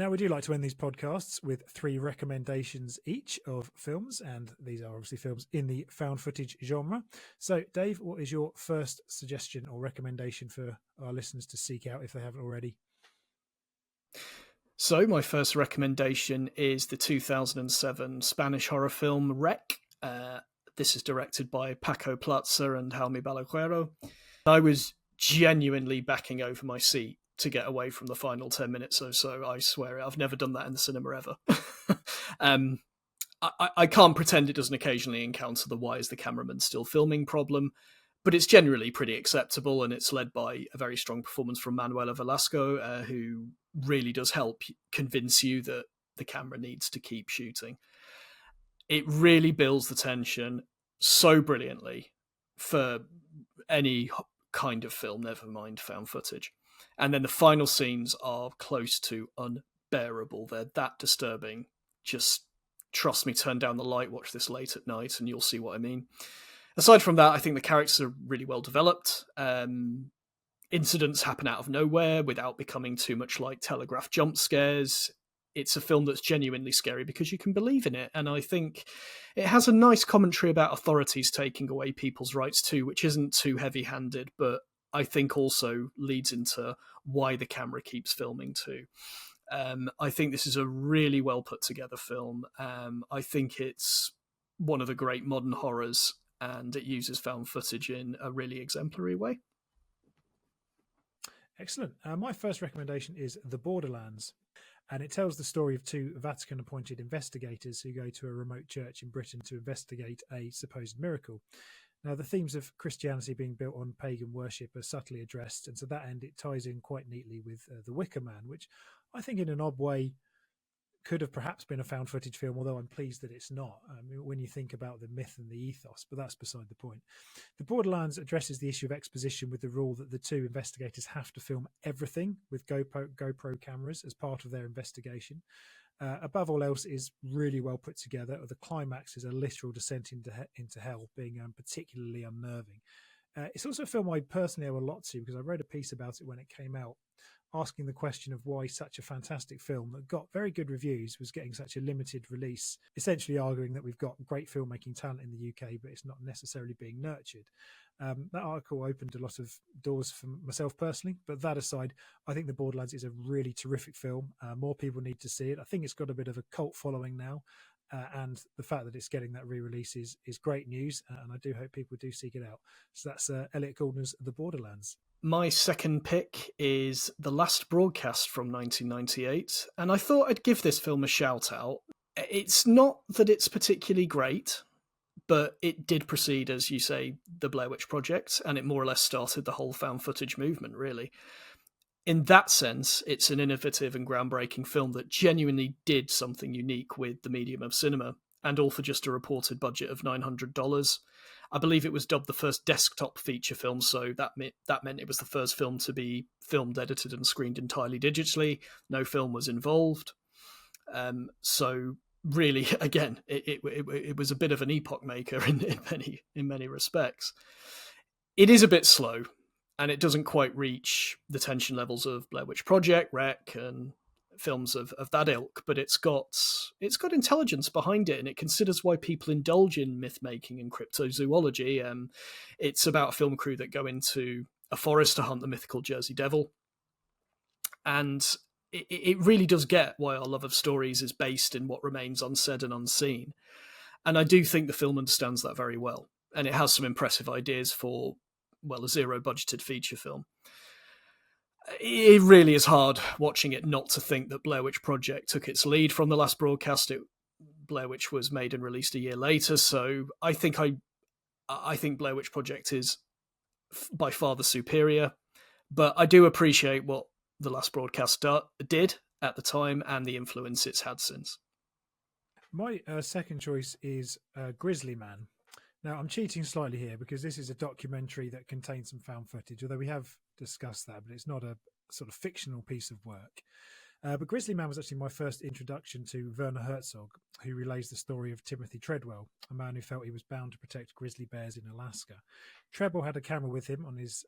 Now, we do like to end these podcasts with 3 recommendations each of films, and these are obviously films in the found footage genre. So, Dave, what is your first suggestion or recommendation for our listeners to seek out if they haven't already? So, my first recommendation is the 2007 Spanish horror film Wreck. This is directed by Paco Plaza and Jaime Balaguero. I was genuinely backing over my seat to get away from the final 10 minutes or so. I swear it. I've never done that in the cinema ever. I can't pretend it doesn't occasionally encounter the why is the cameraman still filming problem, but it's generally pretty acceptable, and it's led by a very strong performance from Manuela Velasco, who really does help convince you that the camera needs to keep shooting. It really builds the tension so brilliantly for any kind of film, never mind found footage. And then the final scenes are close to unbearable. They're that disturbing. Just trust me, turn down the light, watch this late at night, and you'll see what I mean. Aside from that, I think the characters are really well developed. Incidents happen out of nowhere without becoming too much like telegraph jump scares. It's a film that's genuinely scary because you can believe in it. And I think it has a nice commentary about authorities taking away people's rights too, which isn't too heavy-handed, but I think also leads into why the camera keeps filming too. I think this is a really well put together film. I think it's one of the great modern horrors, and it uses found footage in a really exemplary way. Excellent. My first recommendation is The Borderlands, and it tells the story of 2 Vatican-appointed investigators who go to a remote church in Britain to investigate a supposed miracle. Now, the themes of Christianity being built on pagan worship are subtly addressed, and to that end, it ties in quite neatly with The Wicker Man, which I think in an odd way could have perhaps been a found footage film, although I'm pleased that it's not, when you think about the myth and the ethos, but that's beside the point. The Borderlands addresses the issue of exposition with the rule that the 2 investigators have to film everything with GoPro cameras as part of their investigation. Above all else, is really well put together. The climax is a literal descent into hell, being particularly unnerving. It's also a film I personally owe a lot to because I wrote a piece about it when it came out, asking the question of why such a fantastic film that got very good reviews was getting such a limited release, essentially arguing that we've got great filmmaking talent in the UK, but it's not necessarily being nurtured. That article opened a lot of doors for myself personally, but that aside, I think The Borderlands is a really terrific film. More people need to see it. I think it's got a bit of a cult following now, and the fact that it's getting that re-release is great news, and I do hope people do seek it out. So that's Elliot Goldner's The Borderlands. My second pick is The Last Broadcast from 1998, and I thought I'd give this film a shout out. It's not that it's particularly great, but it did precede, as you say, the Blair Witch Project, and it more or less started the whole found footage movement, really. In that sense, it's an innovative and groundbreaking film that genuinely did something unique with the medium of cinema, and all for just a reported budget of $900. I believe it was dubbed the first desktop feature film, so that meant it was the first film to be filmed, edited, and screened entirely digitally. No film was involved. So really, again, it was a bit of an epoch maker in many respects. It is a bit slow, and it doesn't quite reach the tension levels of Blair Witch Project, Wreck, and films of that ilk, but it's got intelligence behind it, and it considers why people indulge in myth-making and cryptozoology. It's about a film crew that go into a forest to hunt the mythical Jersey Devil, and it really does get why our love of stories is based in what remains unsaid and unseen. And I do think the film understands that very well, and it has some impressive ideas for, well, a zero-budgeted feature film. It really is hard watching it not to think that Blair Witch Project took its lead from The Last Broadcast. Blair Witch was made and released a year later, so I think Blair Witch Project is by far the superior, but I do appreciate what The Last Broadcast did at the time and the influence it's had since. My second choice is Grizzly Man. Now, I'm cheating slightly here because this is a documentary that contains some found footage, although we have discussed that, but it's not a sort of fictional piece of work. But Grizzly Man was actually my first introduction to Werner Herzog, who relays the story of Timothy Treadwell, a man who felt he was bound to protect grizzly bears in Alaska. Treadwell had a camera with him on his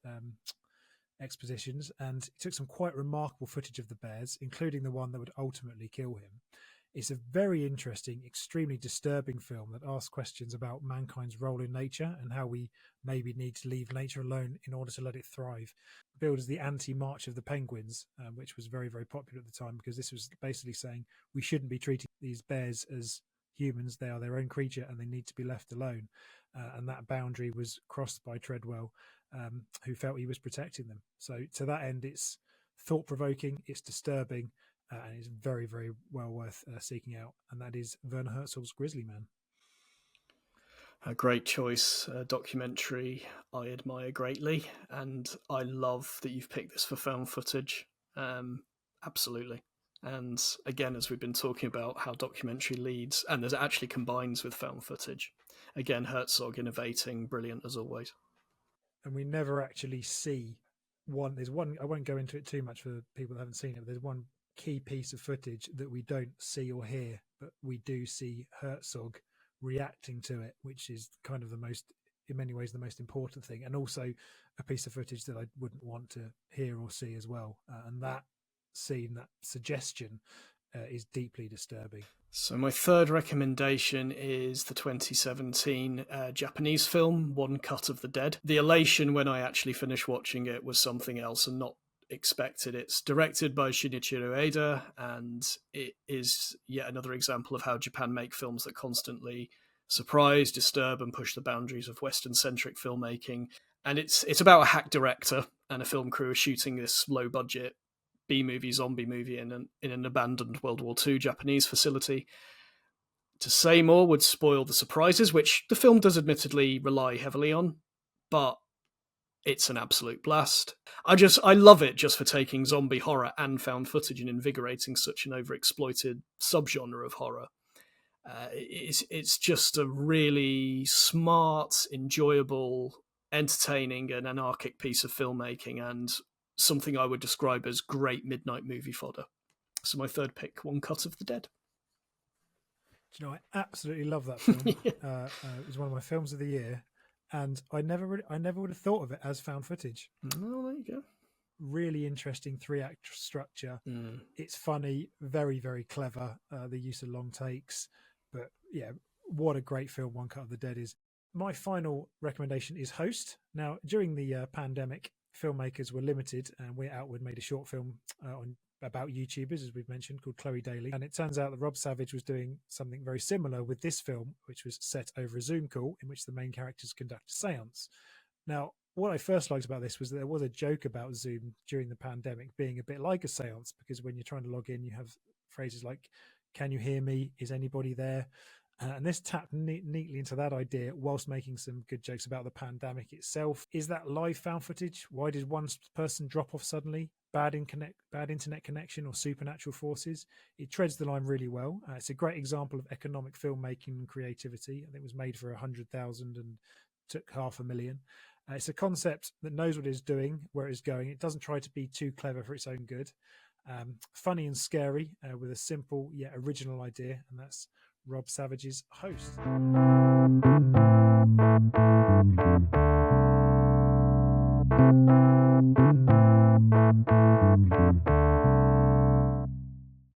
expositions, and he took some quite remarkable footage of the bears, including the one that would ultimately kill him. It's a very interesting, extremely disturbing film that asks questions about mankind's role in nature and how we maybe need to leave nature alone in order to let it thrive. Billed as the anti-March of the Penguins, which was very, very popular at the time, because this was basically saying we shouldn't be treating these bears as humans. They are their own creature and they need to be left alone. And that boundary was crossed by Treadwell, who felt he was protecting them. So to that end, it's thought-provoking, it's disturbing, and it's very, very well worth seeking out. And that is Werner Herzog's Grizzly Man. A great choice, a documentary I admire greatly, and I love that you've picked this for found footage. Absolutely. And again, as we've been talking about how documentary leads, and there's actually combines with found footage. Again, Herzog innovating, brilliant as always. And we never actually see one. There's one, I won't go into it too much for people that haven't seen it, but there's one key piece of footage that we don't see or hear, but we do see Herzog reacting to it, which is kind of the most, in many ways, the most important thing, and also a piece of footage that I wouldn't want to hear or see as well. And that scene, that suggestion, is deeply disturbing. So my third recommendation is the 2017 Japanese film, One Cut of the Dead. The elation when I actually finished watching it was something else and not expected. It's directed by Shinichiro Eda, and it is yet another example of how Japan make films that constantly surprise, disturb, and push the boundaries of Western-centric filmmaking. And it's about a hack director and a film crew are shooting this low-budget B-movie, zombie movie in an abandoned World War II Japanese facility. To say more would spoil the surprises, which the film does admittedly rely heavily on, but it's an absolute blast. I love it just for taking zombie horror and found footage and invigorating such an overexploited subgenre of horror. It's just a really smart, enjoyable, entertaining and anarchic piece of filmmaking, and something I would describe as great midnight movie fodder. So my third pick, One Cut of the Dead. Do you know, I absolutely love that film. Yeah. It was one of my films of the year, and I never would have thought of it as found footage. Oh, there you go. Really interesting 3-act structure. It's funny, very, very clever. The use of long takes, but yeah, what a great film One Cut of the Dead is. My final recommendation is Host. Now, during the pandemic, filmmakers were limited, and we Outward made a short film about YouTubers, as we've mentioned, called Chloe Daly. And it turns out that Rob Savage was doing something very similar with this film, which was set over a Zoom call in which the main characters conduct a seance. Now, what I first liked about this was that there was a joke about Zoom during the pandemic being a bit like a seance, because when you're trying to log in, you have phrases like, "Can you hear me? Is anybody there?" And this tapped neatly into that idea whilst making some good jokes about the pandemic itself. Is that live found footage? Why did one person drop off suddenly? Bad internet connection or supernatural forces? It treads the line really well. It's a great example of economic filmmaking and creativity. I think it was made for 100,000 and took 500,000. It's a concept that knows what it's doing, where it's going. It doesn't try to be too clever for its own good. Funny and scary with a simple yet original idea, and that's Rob Savage's Host.